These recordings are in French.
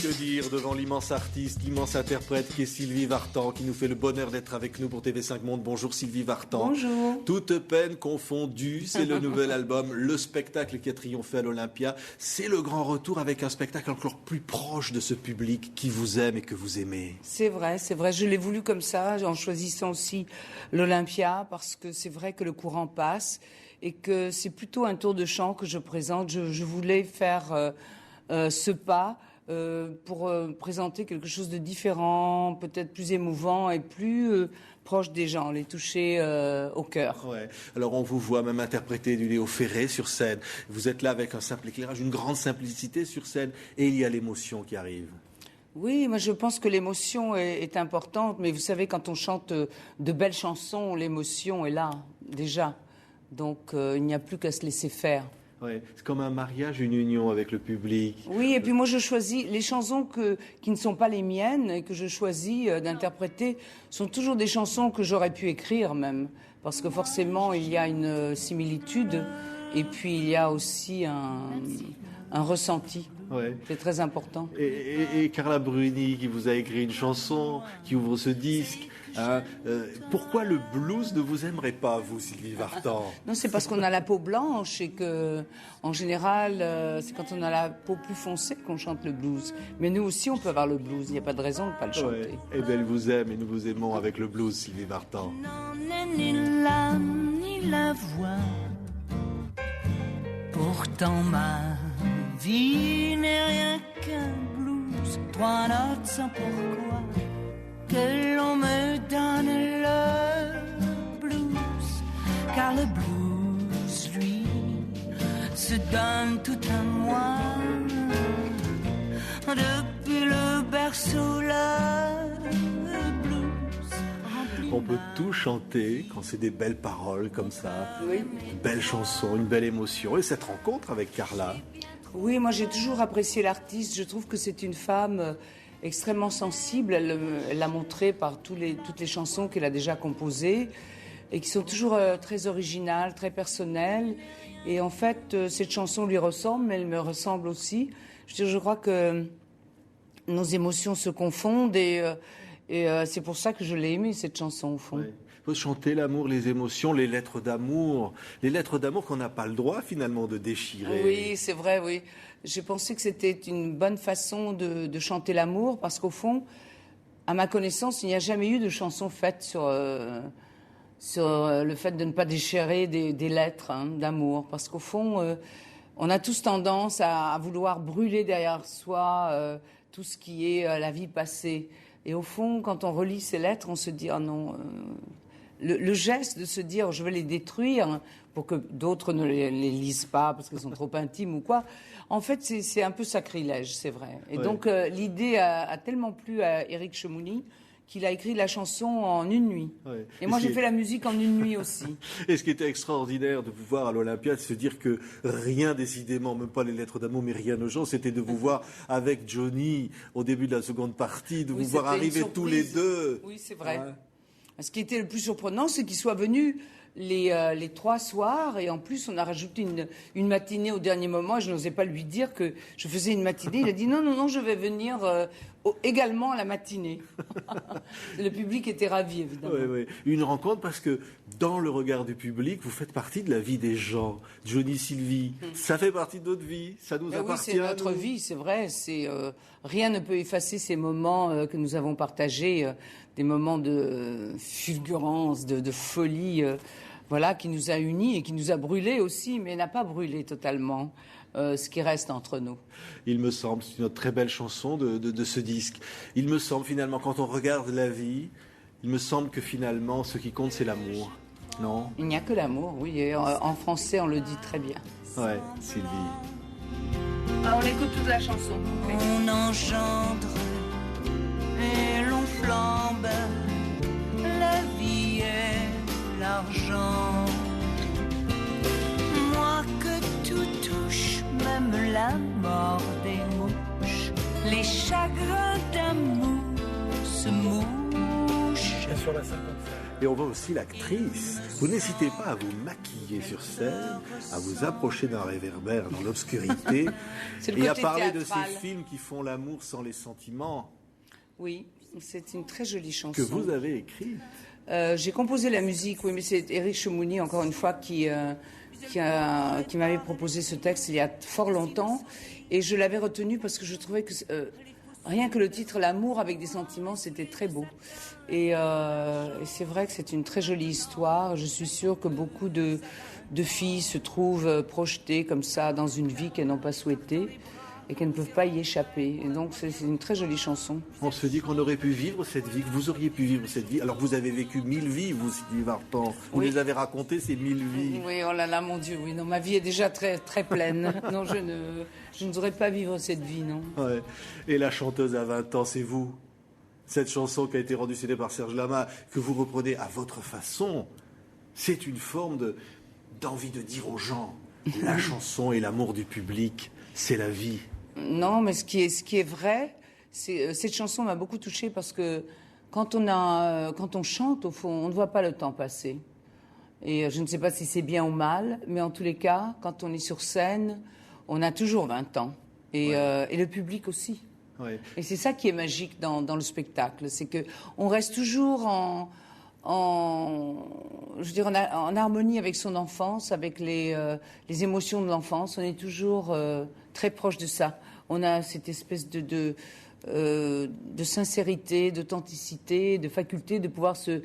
Que dire devant l'immense artiste, l'immense interprète qui est Sylvie Vartan, qui nous fait le bonheur d'être avec nous pour TV5 Monde. Bonjour Sylvie Vartan. Bonjour. Toute peine confondue, c'est le nouvel album, le spectacle qui a triomphé à l'Olympia. C'est le grand retour avec un spectacle encore plus proche de ce public qui vous aime et que vous aimez. C'est vrai. Je l'ai voulu comme ça, en choisissant aussi l'Olympia, parce que c'est vrai que le courant passe et que c'est plutôt un tour de chant que je présente. Je voulais faire ce pas pour présenter quelque chose de différent, peut-être plus émouvant et plus proche des gens, les toucher au cœur. Ouais. Alors on vous voit même interpréter du Léo Ferré sur scène. Vous êtes là avec un simple éclairage, une grande simplicité sur scène, et il y a l'émotion qui arrive. Oui, moi je pense que l'émotion est importante, mais vous savez, quand on chante de belles chansons, l'émotion est là, déjà. Donc il n'y a plus qu'à se laisser faire. Ouais, c'est comme un mariage, une union avec le public. Oui, et puis moi je choisis les chansons qui ne sont pas les miennes et que je choisis d'interpréter sont toujours des chansons que j'aurais pu écrire même, parce que forcément il y a une similitude et puis il y a aussi un ressenti. Ouais. C'est très important. Et Carla Bruni qui vous a écrit une chanson, qui ouvre ce disque. Hein, pourquoi le blues ne vous aimerait pas, vous, Sylvie Vartan? Non, c'est parce qu'on a la peau blanche et que, en général, c'est quand on a la peau plus foncée qu'on chante le blues. Mais nous aussi, on peut avoir le blues. Il n'y a pas de raison de ne pas le chanter. Ouais. Eh bien, elle vous aime et nous vous aimons avec le blues, Sylvie Vartan. Non, ni l'âme, ni la voix. Pourtant, ma vie n'est rien qu'un blues. 3 notes sans pourquoi. Que l'on me donne le blues, car le blues, lui, se donne tout à moi. Depuis le berceau, le blues. On peut tout chanter quand c'est des belles paroles comme ça, Oui. une belle chanson, une belle émotion. Et cette rencontre avec Carla. Oui, moi j'ai toujours apprécié l'artiste. Je trouve que c'est une femme extrêmement sensible. Elle l'a montré par toutes les chansons qu'elle a déjà composées et qui sont toujours très originales, très personnelles. Et en fait, cette chanson lui ressemble, mais elle me ressemble aussi. Je crois que nos émotions se confondent et c'est pour ça que je l'ai aimée, cette chanson, au fond. Ouais. Il faut chanter l'amour, les émotions, les lettres d'amour qu'on n'a pas le droit finalement de déchirer. Oui, c'est vrai, oui. J'ai pensé que c'était une bonne façon de chanter l'amour, parce qu'au fond, à ma connaissance, il n'y a jamais eu de chanson faite sur le fait de ne pas déchirer des lettres d'amour, parce qu'au fond, on a tous tendance à vouloir brûler derrière soi tout ce qui est la vie passée. Et au fond, quand on relit ces lettres, on se dit « Ah non ». Le geste de se dire je vais les détruire pour que d'autres ne les lisent pas parce qu'elles sont trop intimes ou quoi, en fait c'est un peu sacrilège, c'est vrai. Et donc l'idée a tellement plu à Éric Chemouni qu'il a écrit la chanson en une nuit. Ouais. Et moi j'ai fait la musique en une nuit aussi. Et ce qui était extraordinaire de vous voir à l'Olympia, c'est de se dire que rien décidément, même pas les lettres d'amour, mais rien aux gens, c'était de vous voir avec Johnny au début de la seconde partie, de vous voir arriver tous les deux. Oui, c'est vrai. Ouais. Ce qui était le plus surprenant, c'est qu'il soit venu les 3 soirs, et en plus on a rajouté une matinée au dernier moment, et je n'osais pas lui dire que je faisais une matinée. Il a dit non, je vais venir également à la matinée. Le public était ravi, évidemment. Oui. Une rencontre parce que dans le regard du public, vous faites partie de la vie des gens. Johnny, Sylvie, ça fait partie de notre vie, ça nous appartient. Oui, c'est notre vie, c'est vrai. Rien ne peut effacer ces moments que nous avons partagés, des moments de fulgurance, de folie, qui nous a unis et qui nous a brûlés aussi, mais n'a pas brûlé totalement ce qui reste entre nous. Il me semble, c'est une très belle chanson de ce disque. Il me semble finalement, quand on regarde la vie, il me semble que finalement, ce qui compte, c'est l'amour. Non ? Il n'y a que l'amour, oui. Et en français, on le dit très bien. Ouais, Sylvie. On écoute toute la chanson. On engendre et l'on flambe, la vie est l'argent. Moi que tout touche, même la mort des mouches, les chagrins d'amour se mouchent. Sur la 55. Et on voit aussi l'actrice. Vous n'hésitez pas à vous maquiller sur scène, à vous approcher d'un réverbère dans l'obscurité et à parler théâtral de ces films qui font l'amour sans les sentiments. Oui, c'est une très jolie chanson. Que vous avez écrite. J'ai composé la musique, oui, mais c'est Éric Chemouni, encore une fois, qui m'avait proposé ce texte il y a fort longtemps. Et je l'avais retenu parce que je trouvais que rien que le titre, L'amour avec des sentiments, c'était très beau. Et c'est vrai que c'est une très jolie histoire. Je suis sûre que beaucoup de filles se trouvent projetées comme ça dans une vie qu'elles n'ont pas souhaitée et qu'elles ne peuvent pas y échapper. Et donc c'est une très jolie chanson. On se dit qu'on aurait pu vivre cette vie, que vous auriez pu vivre cette vie. Alors vous avez vécu 1000 vies, vous, Sylvie Vartan. Vous les avez racontées, ces 1000 vies. Oui, oh là là, mon Dieu, oui. Non, ma vie est déjà très, très pleine. Non, je ne voudrais pas vivre cette vie, non. Ouais. Et la chanteuse à 20 ans, c'est vous. Cette chanson qui a été rendue célèbre par Serge Lama, que vous reprenez à votre façon, c'est une forme d'envie de dire aux gens, la chanson et l'amour du public, c'est la vie. Non, mais ce qui est vrai, cette chanson m'a beaucoup touchée parce que quand on chante, au fond, on ne voit pas le temps passer. Et je ne sais pas si c'est bien ou mal, mais en tous les cas, quand on est sur scène, on a toujours 20 ans. Et le public aussi. Ouais. Et c'est ça qui est magique dans le spectacle, c'est que on reste toujours en harmonie avec son enfance, avec les émotions de l'enfance. On est toujours très proche de ça. On a cette espèce de sincérité, d'authenticité, de faculté de pouvoir se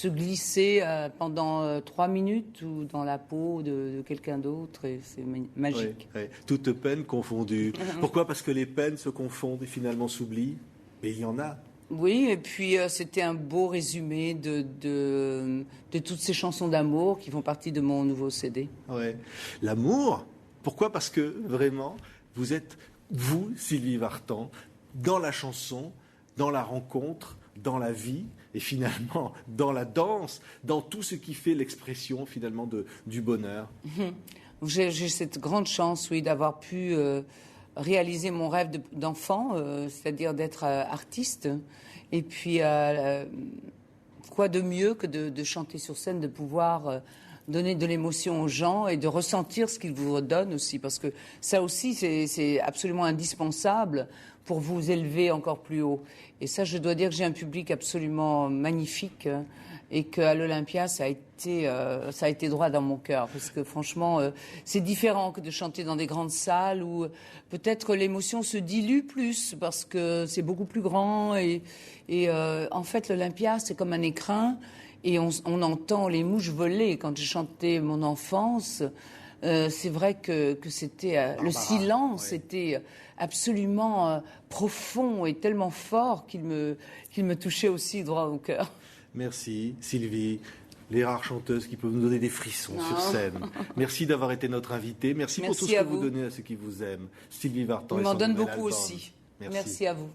glisser pendant 3 minutes ou dans la peau de quelqu'un d'autre. Et c'est magique. Ouais. Toutes peines confondues. Pourquoi ? Parce que les peines se confondent et finalement s'oublient. Mais il y en a. Oui, et puis c'était un beau résumé de toutes ces chansons d'amour qui font partie de mon nouveau CD. Ouais. L'amour, pourquoi ? Parce que vraiment, vous êtes, vous, Sylvie Vartan, dans la chanson, dans la rencontre, dans la vie, et finalement dans la danse, dans tout ce qui fait l'expression finalement du bonheur. J'ai cette grande chance, oui, d'avoir pu réaliser mon rêve d'enfant, c'est-à-dire d'être artiste. Et puis, quoi de mieux que de chanter sur scène, de pouvoir donner de l'émotion aux gens et de ressentir ce qu'ils vous donnent aussi. Parce que ça aussi, c'est absolument indispensable pour vous élever encore plus haut. Et ça, je dois dire que j'ai un public absolument magnifique et qu'à l'Olympia, ça a été droit dans mon cœur. Parce que franchement, c'est différent que de chanter dans des grandes salles où peut-être l'émotion se dilue plus parce que c'est beaucoup plus grand. Et en fait, l'Olympia, c'est comme un écrin et on entend les mouches voler. Quand j'ai chanté mon enfance, c'est vrai que c'était le silence était absolument profond et tellement fort qu'il me touchait aussi droit au cœur. Merci Sylvie, les rares chanteuses qui peuvent nous donner des frissons sur scène. Merci d'avoir été notre invitée. Merci pour tout ce que vous donnez à ceux qui vous aiment. Sylvie Vartan. Il m'en donne beaucoup aussi. Merci à vous.